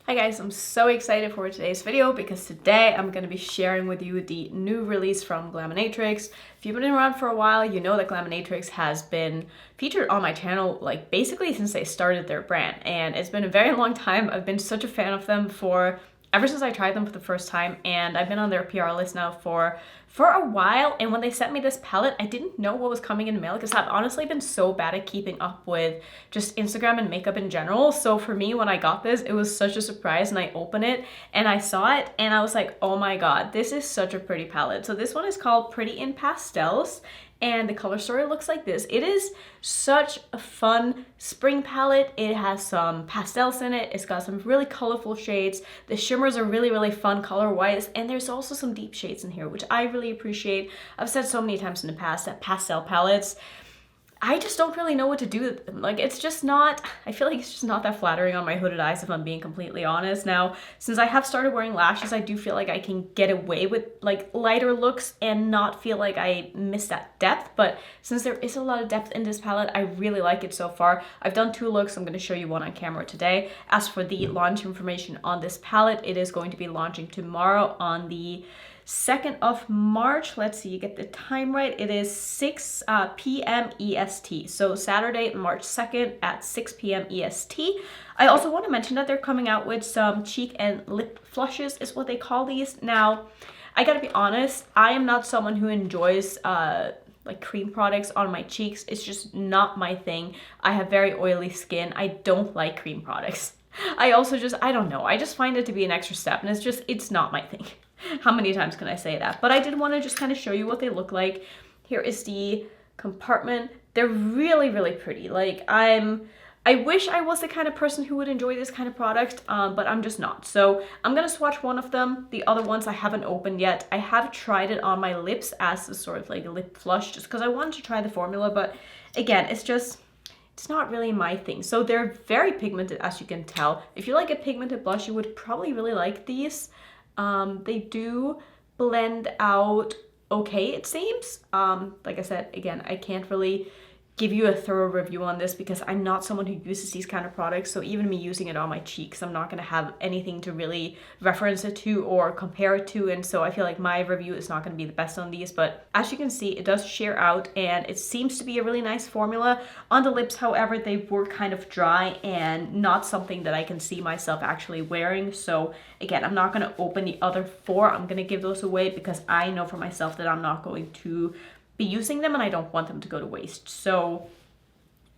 Hi guys, I'm so excited for today's video because today I'm going to be sharing with you the new release from Glaminatrix. If you've been around for a while, you know that Glaminatrix has been featured on my channel like basically since they started their brand, and it's been a very long time. I've been such a fan of them ever since I tried them for the first time, and I've been on their PR list now for a while. And when they sent me this palette, I didn't know what was coming in the mail because I've honestly been so bad at keeping up with just Instagram and makeup in general. So for me, when I got this, it was such a surprise, and I opened it and I saw it and I was like, oh my god, this is such a pretty palette. So this one is called Pretty in Pastels, and the color story looks like this. It is such a fun spring palette. It has some pastels in it. It's got some really colorful shades. The shimmers are really fun color-wise, and there's also some deep shades in here, which I really appreciate. I've said so many times in the past that pastel palettes, I just don't really know what to do with them. Like, it's just not, I feel like it's just not that flattering on my hooded eyes, if I'm being completely honest. Now, since I have started wearing lashes, I do feel like I can get away with like lighter looks and not feel like I miss that depth. But since there is a lot of depth in this palette, I really like it so far. I've done 2 looks. I'm going to show you one on camera today. As for the launch information on this palette, it is going to be launching tomorrow on the 2nd of March. Let's see, you get the time right. It is 6 p.m. EST. So Saturday, March 2nd at 6 p.m. EST. I also want to mention that they're coming out with some cheek and lip flushes is what they call these. Now, I gotta be honest, I am not someone who enjoys like cream products on my cheeks. It's just not my thing. I have very oily skin. I don't like cream products. I don't know. I just find it to be an extra step, and it's not my thing. How many times can I say that? But I did want to just kind of show you what they look like. Here is the compartment. They're really pretty. Like, I wish I was the kind of person who would enjoy this kind of product, but I'm just not. So I'm gonna swatch one of them. The other ones I haven't opened yet. I have tried it on my lips as a sort of like a lip flush just because I wanted to try the formula, but again, it's not really my thing. So they're very pigmented, as you can tell. If you like a pigmented blush, you would probably really like these. They do blend out okay, it seems. Like I said, again, I can't really give you a thorough review on this because I'm not someone who uses these kind of products. So even me using it on my cheeks, I'm not going to have anything to really reference it to or compare it to. And so I feel like my review is not going to be the best on these. But as you can see, it does sheer out and it seems to be a really nice formula. On the lips, however, they were kind of dry and not something that I can see myself actually wearing. So again, I'm not going to open the other 4. I'm going to give those away because I know for myself that I'm not going to be using them and I don't want them to go to waste. So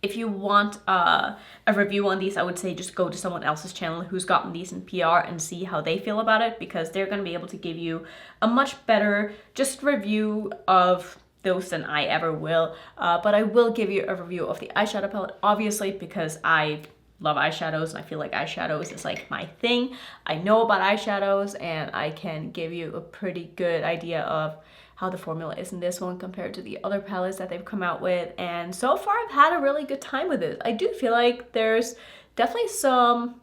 if you want a review on these, I would say just go to someone else's channel who's gotten these in PR and see how they feel about it, because they're going to be able to give you a much better just review of those than I ever will. But I will give you a review of the eyeshadow palette, obviously, because I love eyeshadows and I feel like eyeshadows is like my thing. I know about eyeshadows and I can give you a pretty good idea of how the formula is in this one compared to the other palettes that they've come out with. And so far I've had a really good time with it. I do feel like there's definitely some,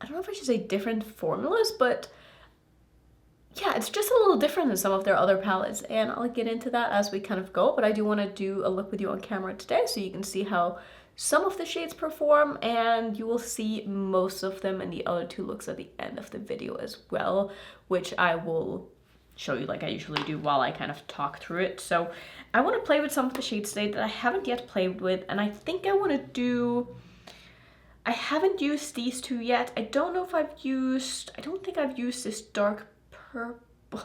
I don't know if I should say different formulas, but yeah, it's just a little different than some of their other palettes, and I'll get into that as we kind of go. But I do want to do a look with you on camera today so you can see how some of the shades perform, and you will see most of them in the other 2 looks at the end of the video as well, which I will show you like I usually do while I kind of talk through it. So I want to play with some of the shades today that I haven't yet played with, and I think I want to do, I haven't used these 2 yet. I don't know if I don't think I've used this dark purple.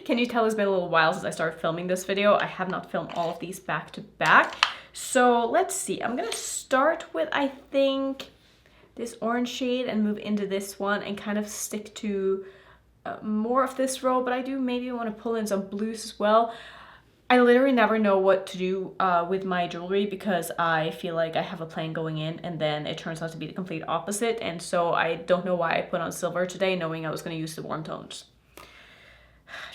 Can you tell it's been a little while since I started filming this video? I have not filmed all of these back to back. So let's see, I'm gonna start with, I think, this orange shade and move into this one and kind of stick to more of this row, but I do maybe want to pull in some blues as well. I literally never know what to do with my jewelry because I feel like I have a plan going in and then it turns out to be the complete opposite, and so I don't know why I put on silver today knowing I was going to use the warm tones.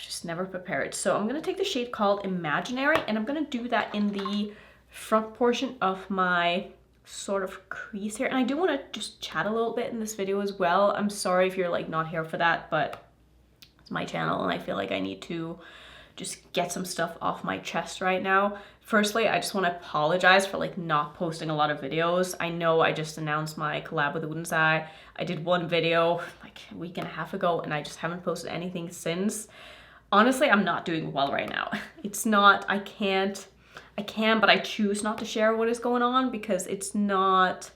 Just never prepared. So I'm going to take the shade called Imaginary, and I'm going to do that in the front portion of my sort of crease here. And I do want to just chat a little bit in this video as well. I'm sorry if you're like not here for that, but my channel and I feel like I need to just get some stuff off my chest right now. Firstly, I just want to apologize for like not posting a lot of videos. I know I just announced my collab with Ringlight. I did one video like a week and a half ago and I just haven't posted anything since. Honestly, I'm not doing well right now. It's not, I can, but I choose not to share what is going on because it's not,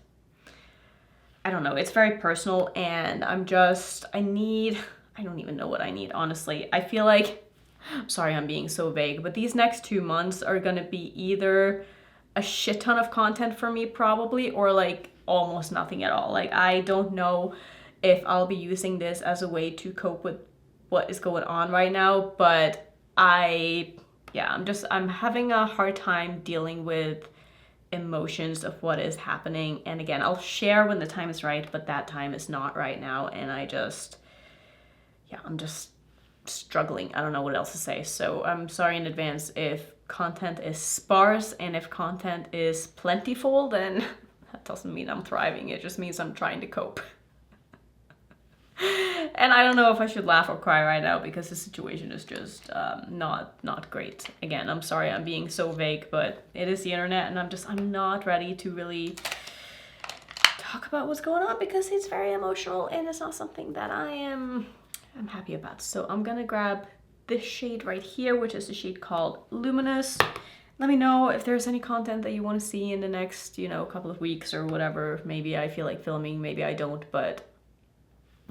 I don't know, it's very personal and I don't even know what I need, honestly. I feel like, I'm sorry I'm being so vague, but these next 2 months are gonna be either a shit ton of content for me probably, or like almost nothing at all. Like I don't know if I'll be using this as a way to cope with what is going on right now, but I'm having a hard time dealing with emotions of what is happening. And again, I'll share when the time is right, but that time is not right now. And I'm just struggling. I don't know what else to say. So I'm sorry in advance if content is sparse, and if content is plentiful, then that doesn't mean I'm thriving. It just means I'm trying to cope. And I don't know if I should laugh or cry right now because the situation is just not great. Again, I'm sorry I'm being so vague, but it is the internet and I'm not ready to really talk about what's going on because it's very emotional and it's not something that I'm happy about. So I'm gonna grab this shade right here, which is the shade called Luminous. Let me know if there's any content that you want to see in the next, couple of weeks or whatever. Maybe I feel like filming, maybe I don't, but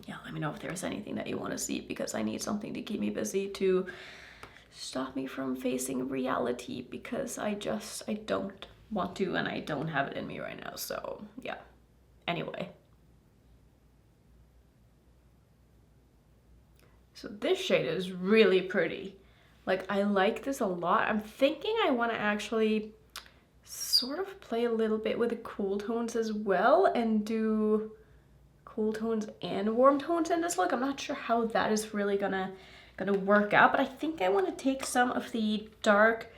yeah, let me know if there's anything that you want to see because I need something to keep me busy to stop me from facing reality because I don't want to and I don't have it in me right now. So yeah, anyway. So this shade is really pretty. Like I like this a lot. I'm thinking I want to actually sort of play a little bit with the cool tones as well and do cool tones and warm tones in this look. I'm not sure how that is really gonna work out, but I think I want to take some of the dark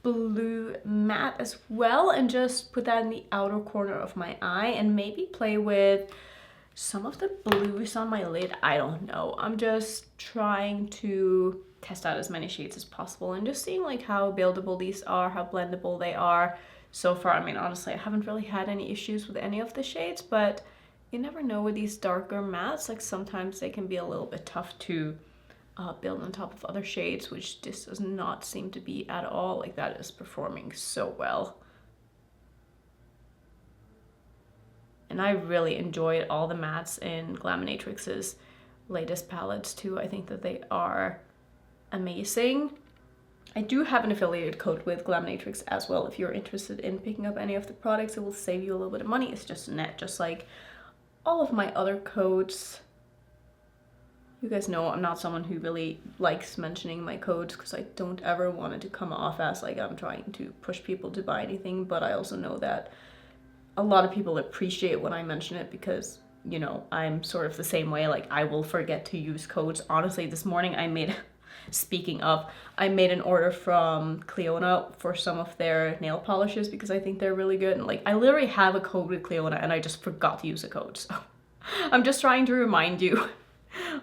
blue matte as well and just put that in the outer corner of my eye and maybe play with some of the blues on my lid. I don't know. I'm just trying to test out as many shades as possible and just seeing like how buildable these are, how blendable they are. So far, I mean, honestly, I haven't really had any issues with any of the shades, but you never know with these darker mattes. Like sometimes they can be a little bit tough to build on top of other shades, which this does not seem to be at all. Like that is performing so well. And I really enjoyed all the mattes in Glaminatrix's latest palettes too. I think that they are amazing. I do have an affiliated code with Glaminatrix as well. If you're interested in picking up any of the products, it will save you a little bit of money. It's just net, just like all of my other codes. You guys know I'm not someone who really likes mentioning my codes because I don't ever want it to come off as like I'm trying to push people to buy anything, but I also know that a lot of people appreciate when I mention it because, I'm sort of the same way. Like I will forget to use codes. Honestly, this morning I made an order from Cleona for some of their nail polishes because I think they're really good. And like I literally have a code with Cleona and I just forgot to use a code. So I'm just trying to remind you,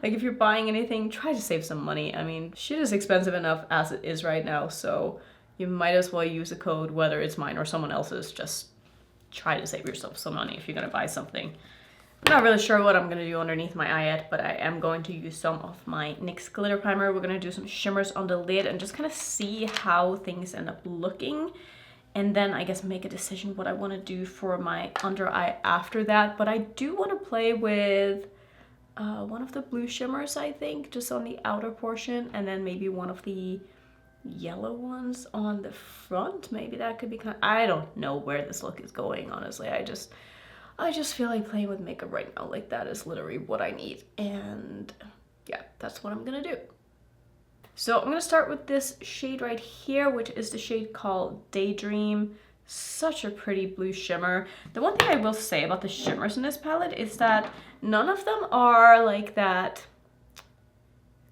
like if you're buying anything, try to save some money. I mean, shit is expensive enough as it is right now. So you might as well use a code, whether it's mine or someone else's. Just try to save yourself some money if you're gonna buy something. I'm not really sure what I'm gonna do underneath my eye yet, but I am going to use some of my NYX glitter primer. We're gonna do some shimmers on the lid and just kind of see how things end up looking. And then I guess make a decision what I wanna do for my under eye after that. But I do wanna play with one of the blue shimmers, I think, just on the outer portion, and then maybe one of the yellow ones on the front. Maybe that could be I don't know where this look is going, honestly. I just feel like playing with makeup right now. Like that is literally what I need, and yeah, that's what I'm gonna do. So I'm gonna start with this shade right here, which is the shade called Daydream. Such a pretty blue shimmer. The one thing I will say about the shimmers in this palette is that none of them are like that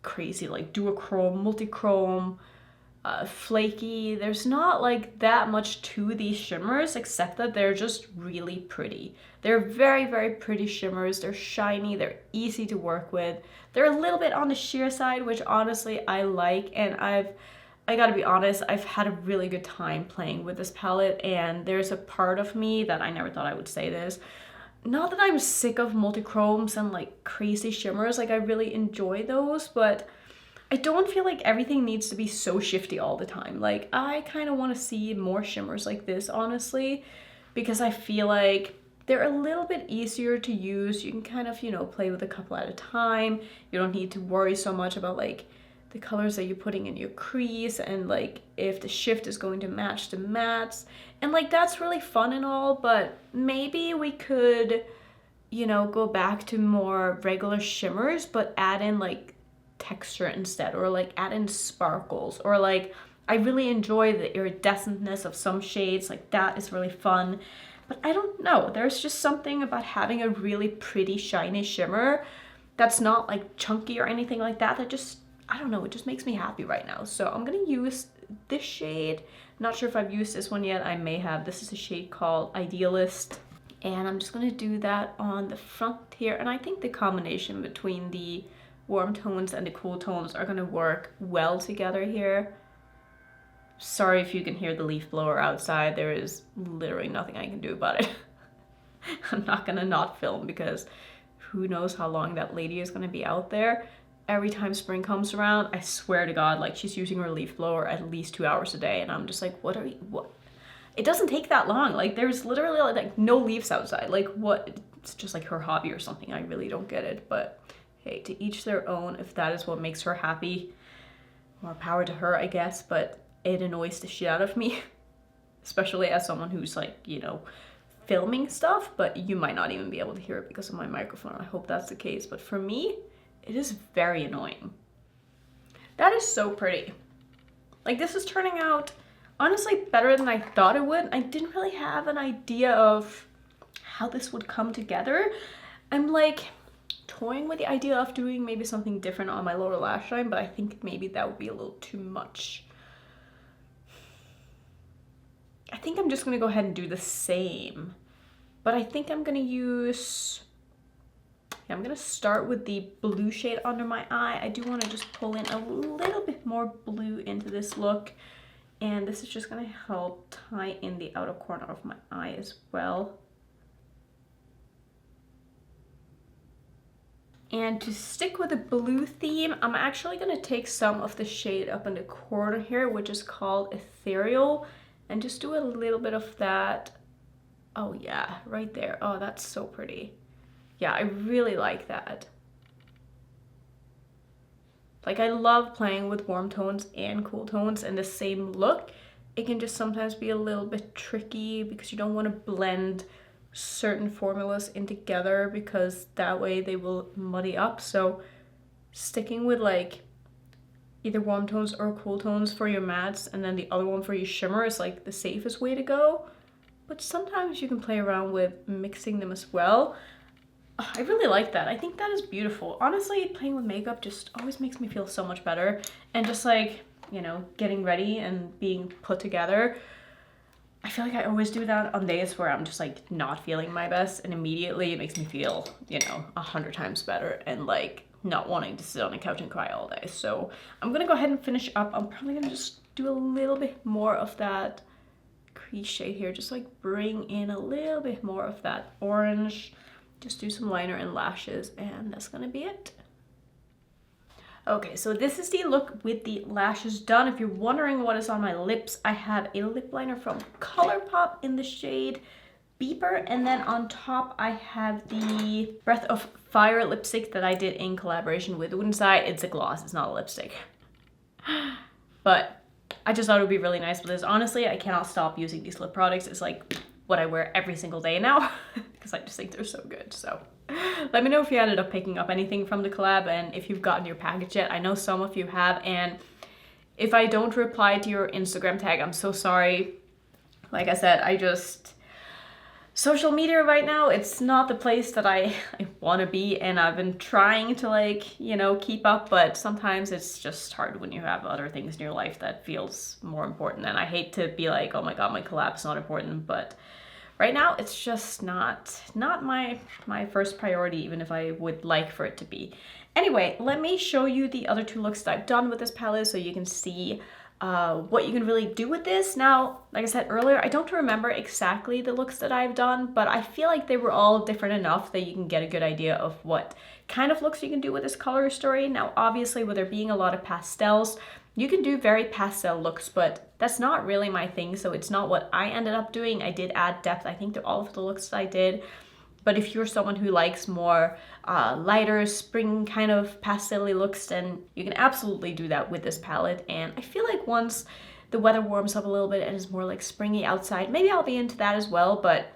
crazy like duochrome, multichrome flaky. There's not like that much to these shimmers except that they're just really pretty. They're very, very pretty shimmers. They're shiny, they're easy to work with. They're a little bit on the sheer side, which honestly I like, and I gotta be honest, I've had a really good time playing with this palette, and there's a part of me that I never thought I would say this. Not that I'm sick of multi-chromes and like crazy shimmers, like I really enjoy those, but I don't feel like everything needs to be so shifty all the time. Like I kind of want to see more shimmers like this, honestly, because I feel like they're a little bit easier to use. You can kind of, you know, play with a couple at a time. You don't need to worry so much about like the colors that you're putting in your crease and like if the shift is going to match the mattes. And like that's really fun and all, but maybe we could, you know, go back to more regular shimmers but add in like texture instead, or like add in sparkles, or like I really enjoy the iridescentness of some shades, like that is really fun. But I don't know, there's just something about having a really pretty shiny shimmer that's not like chunky or anything like that, that just, I don't know, it just makes me happy right now. So I'm gonna use this shade. Not sure if I've used this one yet, I may have. This is a shade called Idealist, and I'm just gonna do that on the front here. And I think the combination between the warm tones and the cool tones are gonna work well together here. Sorry if you can hear the leaf blower outside. There is literally nothing I can do about it. I'm not gonna not film because who knows how long that lady is gonna be out there. Every time spring comes around, I swear to God, like she's using her leaf blower at least 2 hours a day, and I'm just like, what? It doesn't take that long. Like there's literally like no leaves outside. Like what? It's just like her hobby or something. I really don't get it, but hey, to each their own. If that is what makes her happy, more power to her, I guess, but it annoys the shit out of me, especially as someone who's like, you know, filming stuff, but you might not even be able to hear it because of my microphone. I hope that's the case, but for me, it is very annoying. That is so pretty. Like this is turning out honestly better than I thought it would. I didn't really have an idea of how this would come together. I'm like toying with the idea of doing maybe something different on my lower lash line, but I think maybe that would be a little too much. I think I'm just gonna go ahead and do the same, but I think I'm gonna use, yeah, I'm gonna start with the blue shade under my eye. I do want to just pull in a little bit more blue into this look, and this is just gonna help tie in the outer corner of my eye as well. And to stick with the blue theme, I'm actually gonna take some of the shade up in the corner here, which is called Ethereal, and just do a little bit of that. Oh yeah, right there. Oh, that's so pretty. Yeah, I really like that. Like I love playing with warm tones and cool tones in the same look. It can just sometimes be a little bit tricky because you don't want to blend certain formulas in together because that way they will muddy up. So sticking with like either warm tones or cool tones for your mattes and then the other one for your shimmer is like the safest way to go. But sometimes you can play around with mixing them as well. I really like that. I think that is beautiful. Honestly, playing with makeup just always makes me feel so much better. And just like, you know, getting ready and being put together, I feel like I always do that on days where I'm just like not feeling my best, and immediately it makes me feel, you know, 100 times better and like not wanting to sit on the couch and cry all day. So I'm gonna go ahead and finish up. I'm probably gonna just do a little bit more of that crease shade here, just like bring in a little bit more of that orange. Just do some liner and lashes, and that's gonna be it. Okay, so this is the look with the lashes done. If you're wondering what is on my lips, I have a lip liner from ColourPop in the shade Beeper, and then on top I have the Breath of Fire lipstick that I did in collaboration with Woodenside. It's a gloss, it's not a lipstick. But I just thought it would be really nice with this. Honestly, I cannot stop using these lip products. It's like what I wear every single day now because I just think they're so good. So let me know if you ended up picking up anything from the collab and if you've gotten your package yet. I know some of you have, and if I don't reply to your Instagram tag, I'm so sorry. Like I said, social media right now, it's not the place that I want to be, and I've been trying to like, you know, keep up, but sometimes it's just hard when you have other things in your life that feels more important. And I hate to be like, oh my god, my collab is not important, but right now it's just not my first priority, even if I would like for it to be. Anyway, let me show you the other two looks that I've done with this palette so you can see what you can really do with this. Now, like I said earlier, I don't remember exactly the looks that I've done, but I feel like they were all different enough that you can get a good idea of what kind of looks you can do with this color story. Now, obviously, with there being a lot of pastels, you can do very pastel looks, but that's not really my thing, so it's not what I ended up doing. I did add depth, I think, to all of the looks that I did. But if you're someone who likes more lighter spring kind of pastel-y looks, then you can absolutely do that with this palette. And I feel like once the weather warms up a little bit and is more like springy outside, maybe I'll be into that as well. But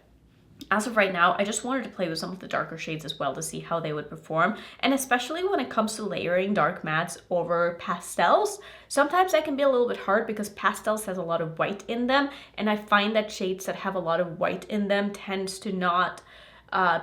as of right now, I just wanted to play with some of the darker shades as well to see how they would perform. And especially when it comes to layering dark mattes over pastels, sometimes that can be a little bit hard because pastels has a lot of white in them. And I find that shades that have a lot of white in them tends to not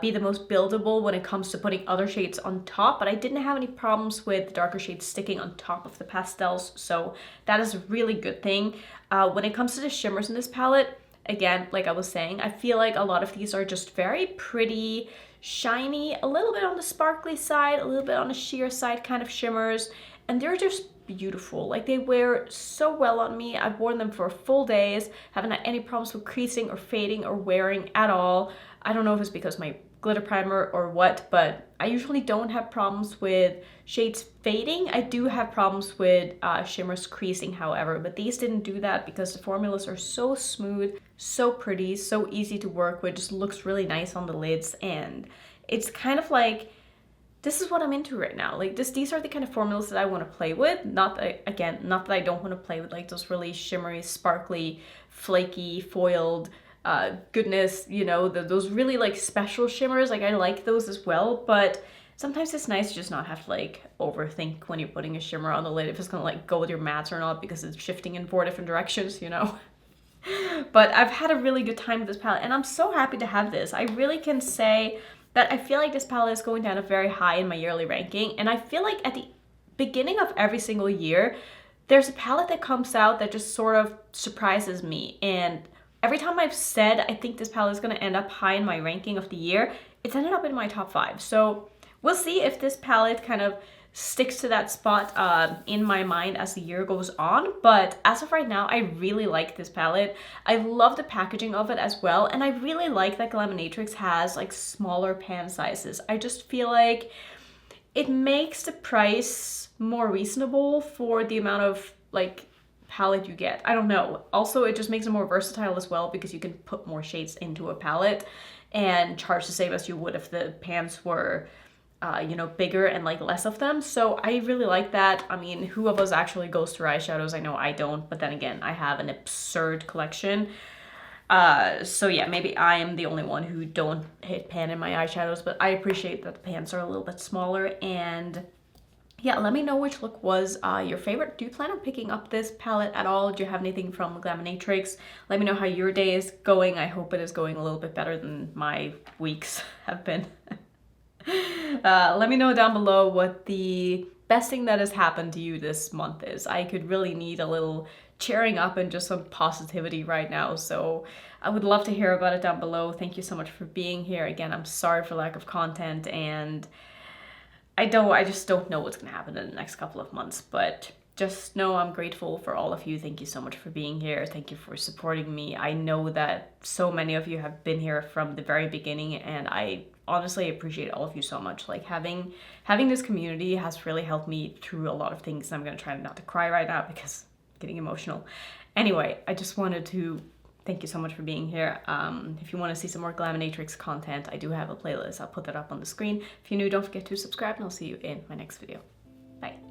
be the most buildable when it comes to putting other shades on top, but I didn't have any problems with darker shades sticking on top of the pastels, so that is a really good thing. When it comes to the shimmers in this palette, again, like I was saying, I feel like a lot of these are just very pretty, shiny, a little bit on the sparkly side, a little bit on the sheer side kind of shimmers, and they're just beautiful. Like, they wear so well on me. I've worn them for full days, haven't had any problems with creasing or fading or wearing at all. I don't know if it's because my glitter primer or what, but I usually don't have problems with shades fading. I do have problems with shimmers creasing, however, but these didn't do that because the formulas are so smooth, so pretty, so easy to work with, just looks really nice on the lids, and it's kind of like, this is what I'm into right now. Like, these are the kind of formulas that I want to play with. Not that I don't want to play with like those really shimmery, sparkly, flaky, foiled goodness, you know, those really like special shimmers. Like, I like those as well, but sometimes it's nice to just not have to like overthink when you're putting a shimmer on the lid if it's gonna like go with your mattes or not, because it's shifting in 4 different directions, you know. But I've had a really good time with this palette, and I'm so happy to have this. I really can say that I feel like this palette is going down a very high in my yearly ranking, and I feel like at the beginning of every single year, there's a palette that comes out that just sort of surprises me, and every time I've said I think this palette is going to end up high in my ranking of the year, it's ended up in my top 5. So we'll see if this palette kind of sticks to that spot in my mind as the year goes on. But as of right now, I really like this palette. I love the packaging of it as well. And I really like that Glaminatrix has like smaller pan sizes. I just feel like it makes the price more reasonable for the amount of like palette you get. I don't know. Also, it just makes it more versatile as well because you can put more shades into a palette and charge the same as you would if the pans were, you know, bigger and like less of them. So I really like that. I mean, who of us actually goes through eyeshadows? I know I don't, but then again, I have an absurd collection. So yeah, maybe I am the only one who don't hit pan in my eyeshadows, but I appreciate that the pans are a little bit smaller. And yeah, let me know which look was your favorite. Do you plan on picking up this palette at all? Do you have anything from Glaminatrix? Let me know how your day is going. I hope it is going a little bit better than my weeks have been. Let me know down below what the best thing that has happened to you this month is. I could really need a little cheering up and just some positivity right now. So I would love to hear about it down below. Thank you so much for being here. Again, I'm sorry for lack of content, and I just don't know what's gonna happen in the next couple of months, but just know I'm grateful for all of you. Thank you so much for being here. Thank you for supporting me. I know that so many of you have been here from the very beginning, and I honestly appreciate all of you so much. Like, having this community has really helped me through a lot of things. I'm gonna try not to cry right now because I'm getting emotional. Anyway, I just wanted to thank you so much for being here. If you want to see some more Glaminatrix content, I do have a playlist. I'll put that up on the screen. If you're new, don't forget to subscribe, and I'll see you in my next video. Bye.